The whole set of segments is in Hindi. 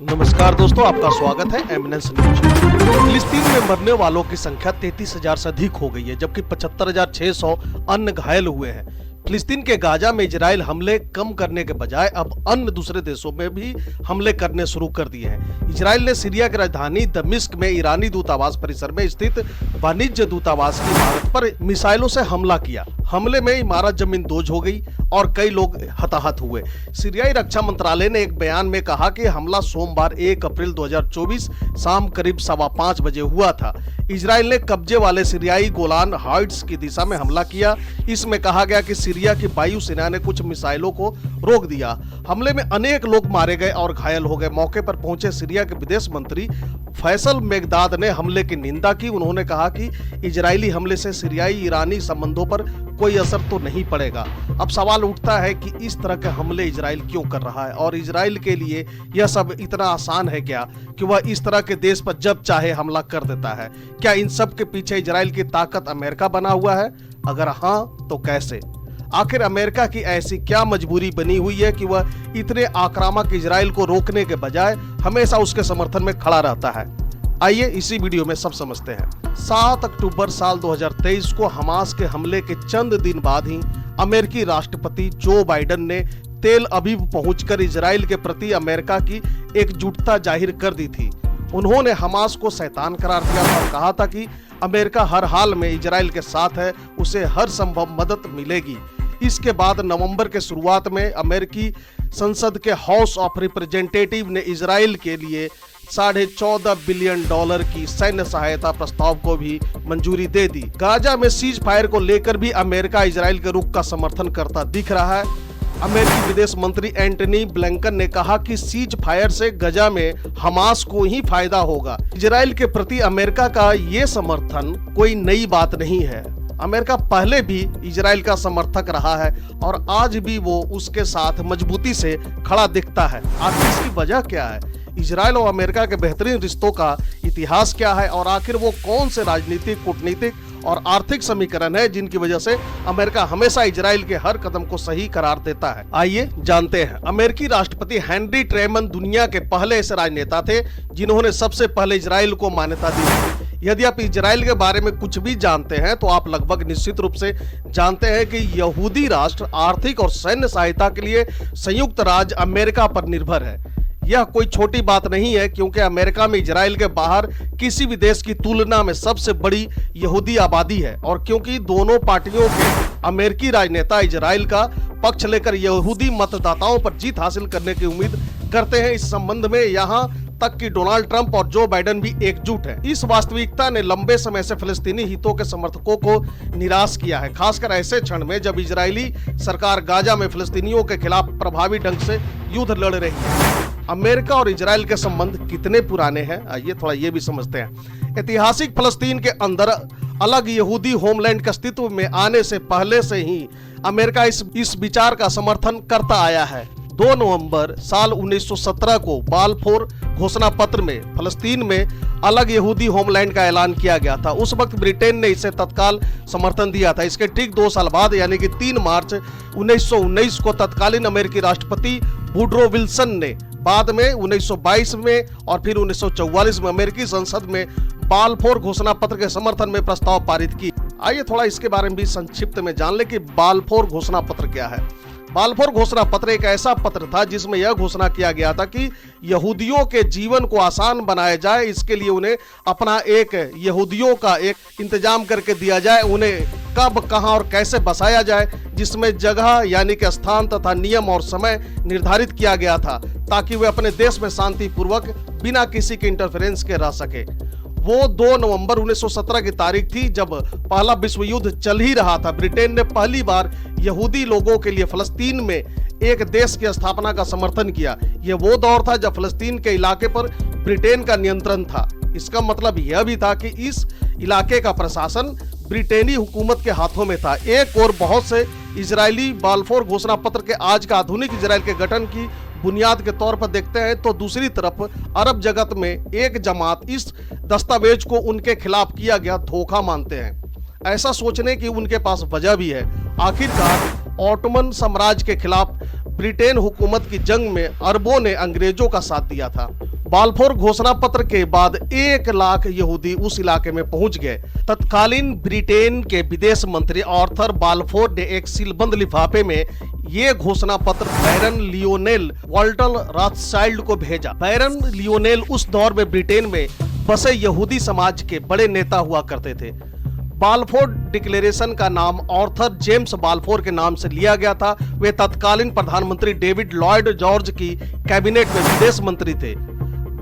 नमस्कार दोस्तों, आपका स्वागत है एमिनेंस न्यूज। फिलिस्तीन में मरने वालों की संख्या 33,000 से अधिक हो गई है, जबकि 75,600 अन्य घायल हुए हैं। फिलिस्तीन के गाजा में इजराइल हमले कम करने के बजाय अब अन्य दूसरे देशों में भी हमले करने शुरू कर दिए हैं। इजराइल ने सीरिया की राजधानी दमिश्क में ईरानी दूतावास परिसर में स्थित वाणिज्य दूतावास की इमारत पर मिसाइलों से हमला किया। हमले में इमारत जमींदोज हो गई और कई लोग हताहत हुए। सीरियाई रक्षा मंत्रालय ने एक बयान में कहा कि हमला सोमवार 1 अप्रैल 2024 शाम करीब 5:15 बजे हुआ था। इजराइल ने कब्जे वाले सीरियाई गोलान हाइट्स की दिशा में हमला किया। इसमें कहा गया कि सीरिया की वायुसेना ने कुछ मिसाइलों को रोक दिया। हमले में अनेक लोग मारे गए और घायल हो गए। मौके पर पहुंचे सीरिया के विदेश मंत्री फैसल मेगदाद ने हमले की निंदा की। उन्होंने कहा कि इजरायली हमले से सीरियाई ईरानी संबंधों पर कोई असर तो नहीं पड़ेगा। अब सवाल उठता है कि इस तरह के हमले इजराइल क्यों कर रहा है और इजराइल के लिए यह सब इतना आसान है क्या कि वह इस तरह के देश पर जब चाहे हमला कर देता है? क्या इन सब के पीछे इजराइल की ताकत अमेरिका बना हुआ है? अगर हाँ, तो कैसे? आखिर अमेरिका की ऐसी क्या मजबूरी बनी हुई है कि वह इतने आक्रामक इजराइल को रोकने के बजाय हमेशा उसके समर्थन में खड़ा रहता है? आइए इसी वीडियो में सब समझते हैं। 7 अक्टूबर साल 2023 को हमास के हमले के चंद दिन बाद ही अमेरिकी राष्ट्रपति जो बाइडेन ने तेल अवीव पहुंचकर इजराइल के प्रति अमेरिका की एकजुटता जाहिर कर दी थी। उन्होंने हमास को शैतान करार दिया था और कहा था कि अमेरिका हर हाल में इजराइल के साथ है, उसे हर संभव मदद मिलेगी। इसके बाद नवंबर के शुरुआत में अमेरिकी संसद के हाउस ऑफ रिप्रेजेंटेटिव ने इजराइल के लिए $14.5 बिलियन की सैन्य सहायता प्रस्ताव को भी मंजूरी दे दी। गाजा में सीज फायर को लेकर भी अमेरिका इजराइल के रुख का समर्थन करता दिख रहा है। अमेरिकी विदेश मंत्री एंटनी ब्लिंकन ने कहा कि सीज फायर से गजा में हमास को ही फायदा होगा। इजराइल के प्रति अमेरिका का ये समर्थन कोई नई बात नहीं है। अमेरिका पहले भी इजराइल का समर्थक रहा है और आज भी वो उसके साथ मजबूती से खड़ा दिखता है। आखिर इसकी वजह क्या है? इजराइल और अमेरिका के बेहतरीन रिश्तों का इतिहास क्या है और आखिर वो कौन से राजनीतिक, कूटनीतिक और आर्थिक समीकरण है जिनकी वजह से अमेरिका हमेशा इजराइल के हर कदम को सही करार देता है? आइए जानते हैं। अमेरिकी राष्ट्रपति हेनरी ट्रूमैन दुनिया के पहले ऐसे राजनेता थे जिन्होंने सबसे पहले इजराइल को मान्यता दी। यदि आप इजराइल के बारे में कुछ भी जानते हैं तो आप लगभग निश्चित रूप से जानते हैं कि यहूदी राष्ट्र आर्थिक और सैन्य सहायता के लिए संयुक्त राज्य अमेरिका पर निर्भर है। यह कोई छोटी बात नहीं है, क्योंकि अमेरिका में इजराइल के बाहर किसी भी देश की तुलना में सबसे बड़ी यहूदी आबादी है और क्योंकि दोनों पार्टियों के अमेरिकी राजनेता इजराइल का पक्ष लेकर यहूदी मतदाताओं पर जीत हासिल करने की उम्मीद करते हैं। इस संबंध में यहाँ तक कि डोनाल्ड ट्रंप और जो बाइडेन भी एकजुट है। इस वास्तविकता ने लंबे समय से फिलिस्तीनी हितों के समर्थकों को निराश किया है, खासकर ऐसे क्षण में जब इजरायली सरकार गाजा में फिलिस्तीनियों के खिलाफ प्रभावी ढंग से युद्ध लड़ रही है। अमेरिका और इजराइल के संबंध कितने पुराने हैं, आइए थोड़ा ये भी समझते हैं। ऐतिहासिक फिलिस्तीन के अंदर अलग यहूदी होमलैंड के अस्तित्व में आने से पहले से ही अमेरिका इस विचार का समर्थन करता आया है। 2 नवंबर साल 1917 को बालफोर घोषणा पत्र में फिलिस्तीन में अलग यहूदी होमलैंड का ऐलान किया गया था। उस वक्त ब्रिटेन ने इसे तत्काल समर्थन दिया था। इसके ठीक 2 साल बाद यानी कि 3 मार्च 1919 को तत्कालीन अमेरिकी राष्ट्रपति वुडरो विल्सन ने बाद में 1922 में और फिर 1944 में अमेरिकी संसद में बालफोर घोषणा पत्र के समर्थन में प्रस्ताव पारित की। आइए थोड़ा इसके बारे में भी संक्षिप्त में जान ले कि बालफोर घोषणा पत्र क्या है। बालफोर घोषणा पत्र एक ऐसा पत्र था जिसमें यह घोषणा किया गया था कि यहूदियों के जीवन को आसान बनाया जाए, इसके लिए उन्हें अपना एक यहूदियों का एक इंतजाम करके दिया जाए। उन्हें कब, कहां और कैसे बसाया जाए, जिसमें जगह यानी कि स्थान तथा नियम और समय निर्धारित किया गया था ताकि वे अपने देश में शांतिपूर्वक बिना किसी के इंटरफेरेंस के रह सके। वो 2 नवंबर 1917 की तारीख थी जब पहला विश्व युद्ध चल ही रहा था। ब्रिटेन ने पहली बार यहूदी लोगों के लिए फिलिस्तीन में एक देश की स्थापना का समर्थन किया। यह वो दौर था जब फिलिस्तीन के इलाके पर ब्रिटेन का नियंत्रण था। इसका मतलब यह भी था कि इस इलाके का प्रशासन ब्रिटेनी हुकूमत के हाथों में था। एक और बहुत से इजरायली बालफोर घोषणा पत्र के आज का आधुनिक इजराइल के गठन की बुनियाद के तौर पर देखते हैं तो दूसरी तरफ अरब जगत में एक जमात इस दस्तावेज को उनके खिलाफ किया गया धोखा मानते हैं। ऐसा सोचने की उनके पास वजह भी है। आखिरकार ऑटोमन साम्राज्य के खिलाफ ब्रिटेन हुकूमत की जंग में अरबों ने अंग्रेजों का साथ दिया था। बाल्फोर घोषणा पत्र के बाद 1 लाख यहूदी उस इलाके में पहुंच गए। तत्कालीन ब्रिटेन के विदेश मंत्री आर्थर बाल्फोर ने एक सीलबंद लिफाफे में ये घोषणा पत्र बैरन लियोनेल वाल्टर रॉथस्चाइल्ड को भेजा। बैरन लियोनेल उस दौर में ब्रिटेन में बसे यहूदी समाज के बड़े नेता हुआ करते थे। बाल्फोर डिक्लेरेशन का नाम आर्थर जेम्स बाल्फोर के नाम से लिया गया था। वे तत्कालीन प्रधानमंत्री डेविड लॉयड जॉर्ज की कैबिनेट में विदेश मंत्री थे।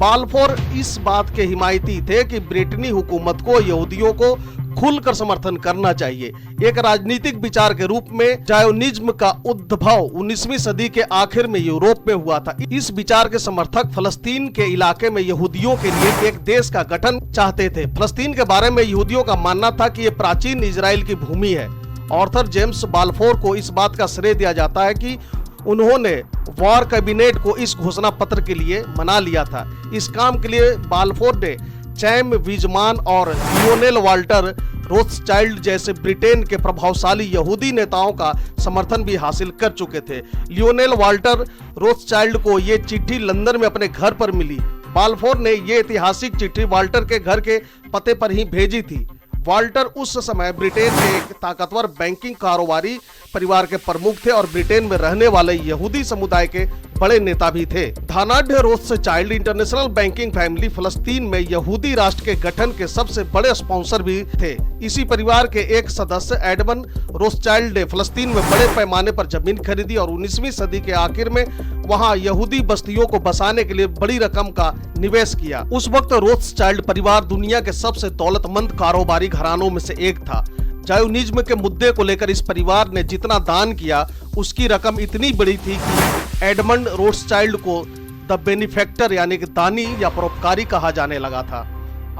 बाल्फोर इस बात के हिमायती थे कि ब्रिटेनी हुकूमत को यहूदियों को खुलकर समर्थन करना चाहिए। एक राजनीतिक विचार के रूप में जायोनिज्म का उद्भव 19वीं सदी के आखिर में यूरोप में हुआ था। इस विचार के समर्थक फलस्तीन के इलाके में यहूदियों के लिए एक देश का गठन चाहते थे। फलस्तीन के बारे में यहूदियों का मानना था कि ये प्राचीन इजराइल की भूमि है। आर्थर जेम्स बाल्फोर को इस बात का श्रेय दिया जाता है कि उन्होंने वॉर कैबिनेट को इस घोषणा पत्र के लिए मना लिया था। इस काम के लिए बाल्फोर ने चैम वीजमान और लियोनेल वाल्टर रोथस्चाइल्ड जैसे ब्रिटेन के प्रभावशाली यहूदी नेताओं का समर्थन भी हासिल कर चुके थे। लियोनेल वाल्टर रोथस्चाइल्ड को ये चिट्ठी लंदन में अपने घर पर मिली। बाल्फोर ने ये ऐतिहासिक चिट्ठी वाल्टर के घर के पते पर ही भेजी थी। वाल्टर उस समय ब्रिटेन के एक ताकतवर बैंकिंग कारोबारी परिवार के प्रमुख थे और ब्रिटेन में रहने वाले यहूदी समुदाय के बड़े नेता भी थे। धनाढ्य रोथस्चाइल्ड इंटरनेशनल बैंकिंग फैमिली फलस्तीन में यहूदी राष्ट्र के गठन के सबसे बड़े स्पॉन्सर भी थे। इसी परिवार के एक सदस्य एडमन रोथस्चाइल्ड ने फलस्तीन में बड़े पैमाने पर जमीन खरीदी और 19वीं सदी के आखिर में वहां यहूदी बस्तियों को बसाने के लिए बड़ी रकम का निवेश किया। उस वक्त रोथस्चाइल्ड परिवार दुनिया के सबसे दौलतमंद कारोबारी घरानों में से एक था। जायोनिज्म के मुद्दे को लेकर इस परिवार ने जितना दान किया उसकी रकम इतनी बड़ी थी कि एडमंड रोथस्चाइल्ड को द बेनिफैक्टर यानी कि दानी या परोपकारी कहा जाने लगा था।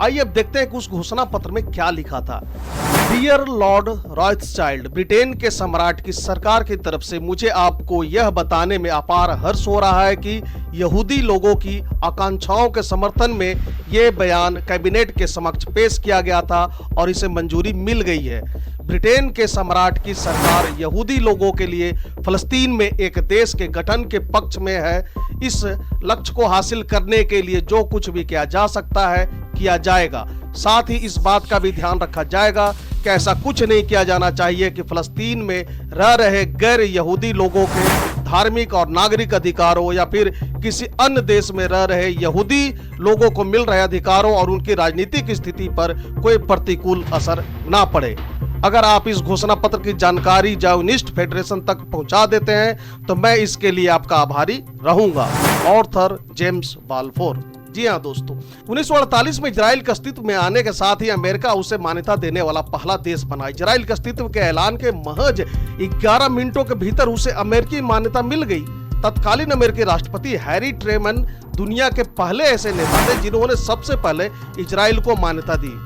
आइए अब देखते हैं कि उस घोषणा पत्र में क्या लिखा था। डियर लॉर्ड रॉथस्चाइल्ड, ब्रिटेन के सम्राट की सरकार की तरफ से मुझे आपको यह बताने में अपार हर्ष हो रहा है कि यहूदी लोगों की आकांक्षाओं के समर्थन में ये बयान कैबिनेट के समक्ष पेश किया गया था और इसे मंजूरी मिल गई है। ब्रिटेन के सम्राट की सरकार यहूदी लोगों के लिए फलस्तीन में एक देश के गठन के पक्ष में है। इस लक्ष्य को हासिल करने के लिए जो कुछ भी किया जा सकता है किया जाएगा। साथ ही इस बात का भी ध्यान रखा जाएगा कि ऐसा कुछ नहीं किया जाना चाहिए कि फलस्तीन में रह रहे गैर यहूदी लोगों के धार्मिक और नागरिक अधिकारों या फिर किसी अन्य देश में रह रहे यहूदी लोगों को मिल रहे अधिकारों और उनकी राजनीतिक स्थिति पर कोई प्रतिकूल असर ना पड़े। अगर आप इस घोषणा पत्र की जानकारी जायोनिस्ट फेडरेशन तक पहुंचा देते हैं तो मैं इसके लिए आपका आभारी रहूंगा। Arthur James Balfour. जी हाँ दोस्तों, 1948 में इजराइल के अस्तित्व में आने के साथ ही अमेरिका उसे मान्यता देने वाला पहला देश बना। इजराइल के अस्तित्व के ऐलान के महज 11 मिनटों के भीतर उसे अमेरिकी मान्यता मिल गई। तत्कालीन अमेरिकी राष्ट्रपति हैरी ट्रूमैन दुनिया के पहले ऐसे नेता थे जिन्होंने सबसे पहले इजराइल को मान्यता दी।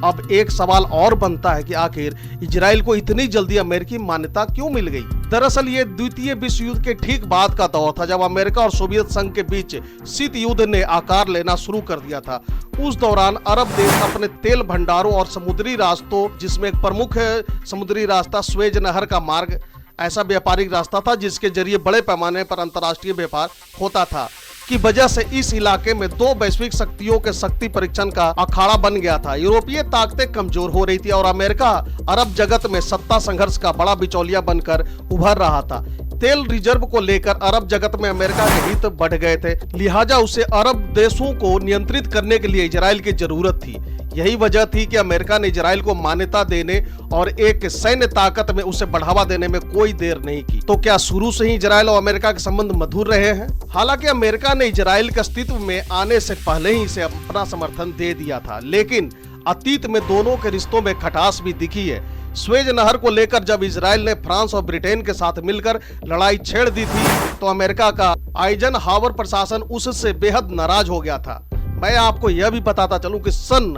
अब एक सवाल और बनता है कि आखिर इजराइल को इतनी जल्दी अमेरिकी मान्यता क्यों मिल गई? दरअसल ये द्वितीय विश्व युद्ध के ठीक बाद का दौर था जब अमेरिका और सोवियत संघ के बीच शीत युद्ध ने आकार लेना शुरू कर दिया था। उस दौरान अरब देश अपने तेल भंडारों और समुद्री रास्तों, जिसमें एक प्रमुख समुद्री रास्ता स्वेज नहर का मार्ग ऐसा व्यापारिक रास्ता था जिसके जरिए बड़े पैमाने पर अंतर्राष्ट्रीय व्यापार होता था, की वजह से इस इलाके में दो वैश्विक शक्तियों के शक्ति परीक्षण का अखाड़ा बन गया था। यूरोपीय ताकतें कमजोर हो रही थी और अमेरिका अरब जगत में सत्ता संघर्ष का बड़ा बिचौलिया बनकर उभर रहा था। तेल रिजर्व को लेकर अरब जगत में अमेरिका के हित बढ़ गए थे, लिहाजा उसे अरब देशों को नियंत्रित करने के लिए इजराइल की जरूरत थी। यही वजह थी कि अमेरिका ने इजराइल को मान्यता देने और एक सैन्य ताकत में उसे बढ़ावा देने में कोई देर नहीं की। तो क्या शुरू से ही इजराइल और अमेरिका के संबंध मधुर रहे हैं? हालांकि अमेरिका ने इजराइल के अस्तित्व में आने से पहले ही इसे अपना समर्थन दे दिया था, लेकिन अतीत में दोनों के रिश्तों में खटास भी दिखी है। स्वेज नहर को लेकर जब इजराइल ने फ्रांस और ब्रिटेन के साथ मिलकर लड़ाई छेड़ दी थी तो अमेरिका का आइजनहावर प्रशासन उससे बेहद नाराज हो गया था। मैं आपको यह भी बताता चलूं कि सन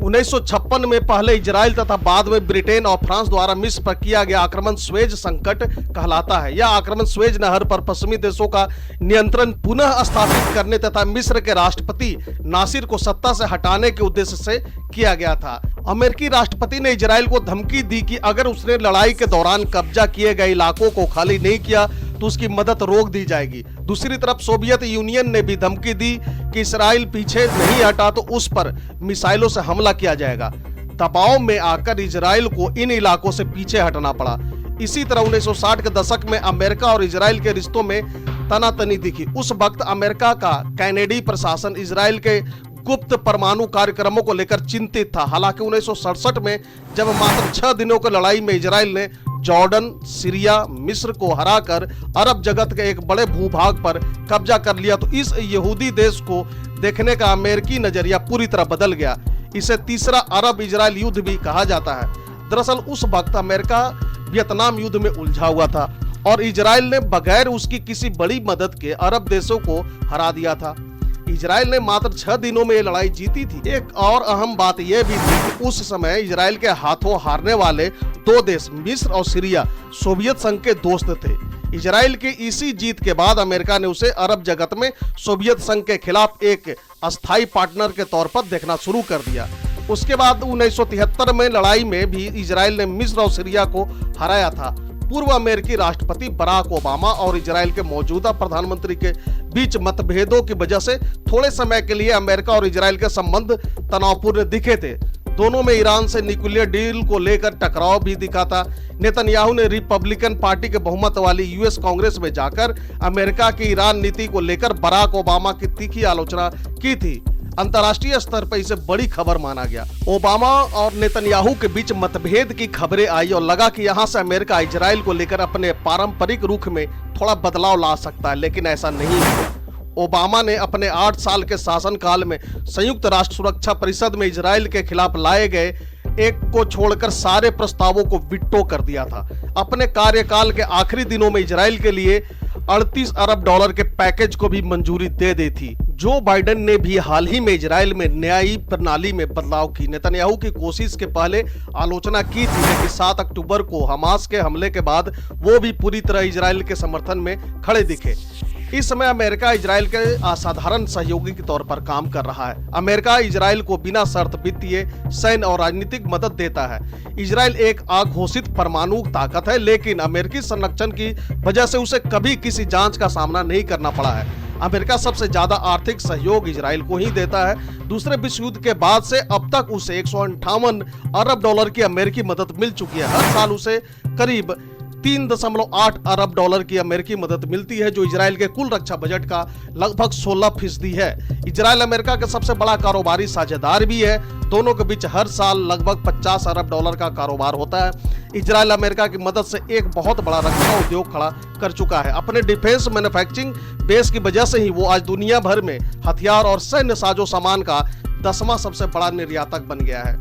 1956 में पहले इजराइल तथा बाद में ब्रिटेन और फ्रांस द्वारा मिस्र पर किया गया आक्रमण स्वेज संकट कहलाता है। यह आक्रमण स्वेज नहर पर पश्चिमी देशों का नियंत्रण पुनः स्थापित करने तथा मिस्र के राष्ट्रपति नासिर को सत्ता से हटाने के उद्देश्य से किया गया था। अमेरिकी राष्ट्रपति ने इजराइल को धमकी दी कि अगर उसने लड़ाई के दौरान कब्जा किए गए इलाकों को खाली नहीं किया तो उसकी मदद रोक दी जाएगी। दूसरी तरफ सोवियत यूनियन ने भी धमकी दी कि इजराइल पीछे नहीं हटा तो उस पर मिसाइलों से हमला किया जाएगा। दबाव में आकर इजराइल को इन इलाकों से पीछे हटना पड़ा। इसी तरह 1960 के दशक में अमेरिका और इजराइल के रिश्तों में तनातनी दिखी। उस वक्त अमेरिका का कैनेडी प्रशासन इजराइल के गुप्त परमाणु कार्यक्रमों को लेकर चिंतित था। हालांकि 1967 में जब मात्र 6 दिनों की लड़ाई में इजराइल ने जॉर्डन, सीरिया, मिस्र को हराकर अरब जगत के एक बड़े भूभाग पर कब्जा कर लिया तो इस यहूदी देश को देखने का अमेरिकी नजरिया पूरी तरह बदल गया। इसे तीसरा अरब इजराइल युद्ध भी कहा जाता है। दरअसल उस वक्त अमेरिका वियतनाम युद्ध में उलझा हुआ था और इजराइल ने बगैर उसकी किसी बड़ी मदद के अरब देशों को हरा दिया था। इजराइल ने मात्र 6 दिनों में ये लड़ाई जीती थी। एक और अहम बात यह भी थी कि उस समय इजराइल के हाथों हारने वाले 2 देश मिस्र और सीरिया सोवियत संघ के दोस्त थे। इजराइल की इसी जीत के बाद अमेरिका ने उसे अरब जगत में सोवियत संघ के खिलाफ एक अस्थायी पार्टनर के तौर पर देखना शुरू कर दिया। उसके बाद 1973 में लड़ाई में भी इजराइल ने मिस्र और सीरिया को हराया था। पूर्व अमेरिकी राष्ट्रपति बराक ओबामा और इजराइल के मौजूदा प्रधानमंत्री के बीच मतभेदों की वजह से थोड़े समय के लिए अमेरिका और इजराइल के संबंध तनावपूर्ण दिखे थे। दोनों में ईरान से न्यूक्लियर डील को लेकर टकराव भी दिखा था। नेतन्याहू ने रिपब्लिकन पार्टी के बहुमत वाली यूएस कांग्रेस में जाकर अमेरिका की ईरान नीति को लेकर बराक ओबामा की तीखी आलोचना की थी। अंतर्राष्ट्रीय स्तर पर इसे बड़ी खबर माना गया। ओबामा और नेतन्याहू के बीच मतभेद की खबरें आई और लगा कि यहां से अमेरिका इजराइल को लेकर अपने पारंपरिक रुख में थोड़ा बदलाव ला सकता है, लेकिन ऐसा नहीं हुआ। ओबामा ने अपने 8 साल के शासनकाल में संयुक्त राष्ट्र सुरक्षा परिषद में इजराइल के खिलाफ लाए गए एक को छोड़कर सारे प्रस्तावों को विटो कर दिया था। अपने कार्यकाल के आखिरी दिनों में इजराइल के लिए 38 अरब डॉलर के पैकेज को भी मंजूरी दे दी थी। जो बाइडेन ने भी हाल ही में इजराइल में न्यायिक प्रणाली में बदलाव की नेतन्याहू की कोशिश के पहले आलोचना की थी, लेकिन 7 अक्टूबर को हमास के हमले के बाद वो भी पूरी तरह इजराइल के समर्थन में खड़े दिखे। इस समय अमेरिका इजराइल के असाधारण सहयोगी के तौर पर काम कर रहा है। अमेरिका इजराइल को बिना शर्त वित्तीय, सैन्य और राजनीतिक मदद देता है। इजराइल एक अघोषित परमाणु ताकत है, लेकिन अमेरिकी संरक्षण की वजह से उसे कभी किसी जांच का सामना नहीं करना पड़ा है। अमेरिका सबसे ज्यादा आर्थिक सहयोग इजराइल को ही देता है। दूसरे विश्व युद्ध के बाद से अब तक उसे 158 अरब डॉलर की अमेरिकी मदद मिल चुकी है। हर साल उसे करीब 3.8 अरब डॉलर की अमेरिकी मदद मिलती है, जो इजराइल के कुल रक्षा बजट का लगभग 16% है। इजराइल अमेरिका का सबसे बड़ा कारोबारी साझेदार भी है। दोनों के बीच हर साल लगभग 50 अरब डॉलर का कारोबार होता है। इजराइल अमेरिका की मदद से एक बहुत बड़ा रक्षा उद्योग खड़ा कर चुका है। अपने डिफेंस मैन्युफैक्चरिंग बेस की वजह से ही वो आज दुनिया भर में हथियार और सैन्य साजो सामान का 10वां सबसे बड़ा निर्यातक बन गया है।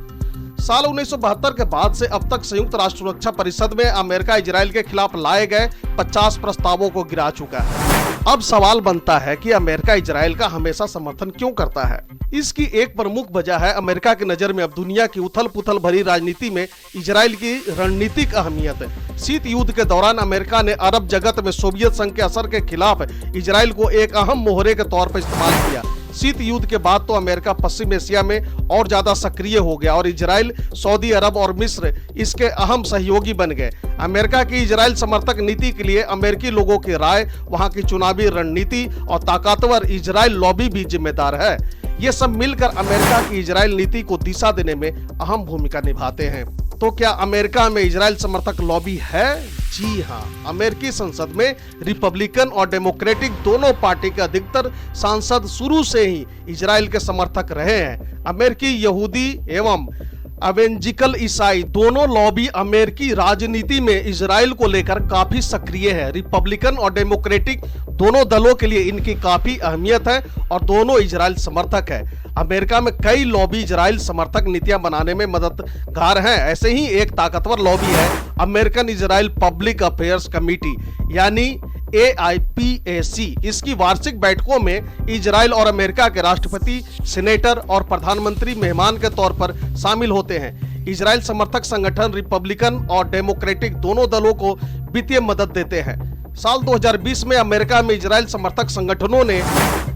साल 1972 के बाद से अब तक संयुक्त राष्ट्र सुरक्षा परिषद में अमेरिका इजराइल के खिलाफ लाए गए 50 प्रस्तावों को गिरा चुका है। अब सवाल बनता है कि अमेरिका इजराइल का हमेशा समर्थन क्यों करता है। इसकी एक प्रमुख वजह है अमेरिका की नजर में अब दुनिया की उथल पुथल भरी राजनीति में इजराइल की रणनीतिक अहमियत है। शीत युद्ध के दौरान अमेरिका ने अरब जगत में सोवियत संघ के असर के खिलाफ इजराइल को एक अहम मोहरे के तौर पर इस्तेमाल किया। शीत युद्ध के बाद तो अमेरिका पश्चिम एशिया में और ज्यादा सक्रिय हो गया और इजराइल, सऊदी अरब और मिस्र इसके अहम सहयोगी बन गए। अमेरिका की इजराइल समर्थक नीति के लिए अमेरिकी लोगों की राय, वहां की चुनावी रणनीति और ताकतवर इजराइल लॉबी भी जिम्मेदार है। ये सब मिलकर अमेरिका की इजराइल नीति को दिशा देने में अहम भूमिका निभाते हैं। तो क्या अमेरिका में इजराइल समर्थक लॉबी है? जी हाँ, अमेरिकी संसद में रिपब्लिकन और डेमोक्रेटिक दोनों पार्टी के अधिकतर सांसद शुरू से ही इजराइल के समर्थक रहे हैं। अमेरिकी यहूदी एवं एवेंजिकल ईसाई दोनों लॉबी अमेरिकी राजनीति में इजराइल को लेकर काफी सक्रिय है। रिपब्लिकन और डेमोक्रेटिक दोनों दलों के लिए इनकी काफी अहमियत है और दोनों इजराइल समर्थक है। अमेरिका में कई लॉबी इजराइल समर्थक नीतियां बनाने में मददगार हैं। ऐसे ही एक ताकतवर लॉबी है American Israel public affairs committee यानी AIPAC। इसकी वार्षिक बैठकों में इजराइल और अमेरिका के राष्ट्रपति, सेनेटर और प्रधानमंत्री मेहमान के तौर पर शामिल होते हैं। इजराइल समर्थक संगठन रिपब्लिकन और डेमोक्रेटिक दोनों दलों को वित्तीय मदद देते हैं। साल 2020 में अमेरिका में इजराइल समर्थक संगठनों ने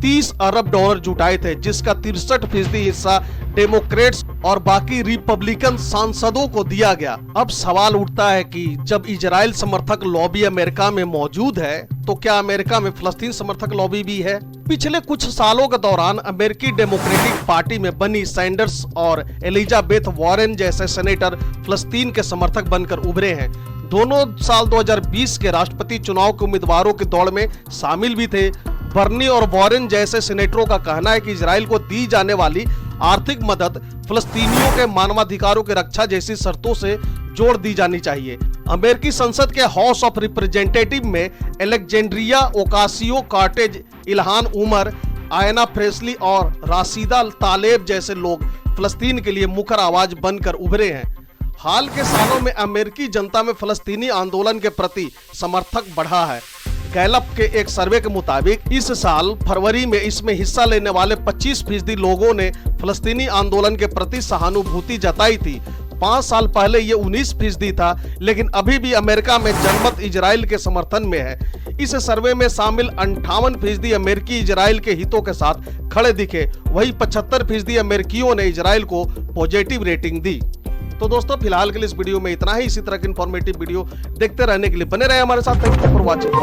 30 अरब डॉलर जुटाए थे, जिसका 63% हिस्सा डेमोक्रेट्स और बाकी रिपब्लिकन सांसदों को दिया गया। अब सवाल उठता है कि जब इजराइल समर्थक लॉबी अमेरिका में मौजूद है, तो क्या अमेरिका में फलस्तीन समर्थक लॉबी भी है? पिछले कुछ सालों के दौरान अमेरिकी डेमोक्रेटिक पार्टी में बनी सैंडर्स और एलिजाबेथ वॉरेन जैसे सेनेटर फलस्तीन के समर्थक बनकर उभरे हैं। दोनों साल 2020 के राष्ट्रपति चुनाव के उम्मीदवारों की दौड़ में शामिल भी थे। बर्नी और वॉरेन जैसे सेनेटरों का कहना है कि इजराइल को दी जाने वाली आर्थिक मदद फलस्तीनियों के मानवाधिकारों की रक्षा जैसी शर्तों से जोड़ दी जानी चाहिए। अमेरिकी संसद के हाउस ऑफ रिप्रेजेंटेटिव में एलेक्जेंड्रिया ओकासियो कॉर्टेज, इल्हान उमर, आयना फ्रेस्ली और राशिदा तालेब जैसे लोग फलस्तीन के लिए मुखर आवाज बनकर उभरे हैं। हाल के सालों में अमेरिकी जनता में फलस्तीनी आंदोलन के प्रति समर्थक बढ़ा है। गैलप के एक सर्वे के मुताबिक इस साल फरवरी में इसमें हिस्सा लेने वाले 25% लोगों ने फलस्तीनी आंदोलन के प्रति सहानुभूति जताई थी। 5 साल पहले ये 19% था, लेकिन अभी भी अमेरिका में जनमत इजराइल के समर्थन में है। इस सर्वे में शामिल 58% अमेरिकी इजराइल के हितों के साथ खड़े दिखे, वही 75% अमेरिकियों ने इजराइल को पॉजिटिव रेटिंग दी। तो दोस्तों, फिलहाल के लिए इस वीडियो में इतना ही। इसी तरह की इंफॉर्मेटिव वीडियो देखते रहने के लिए बने रहे हमारे साथ। Thank you for watching.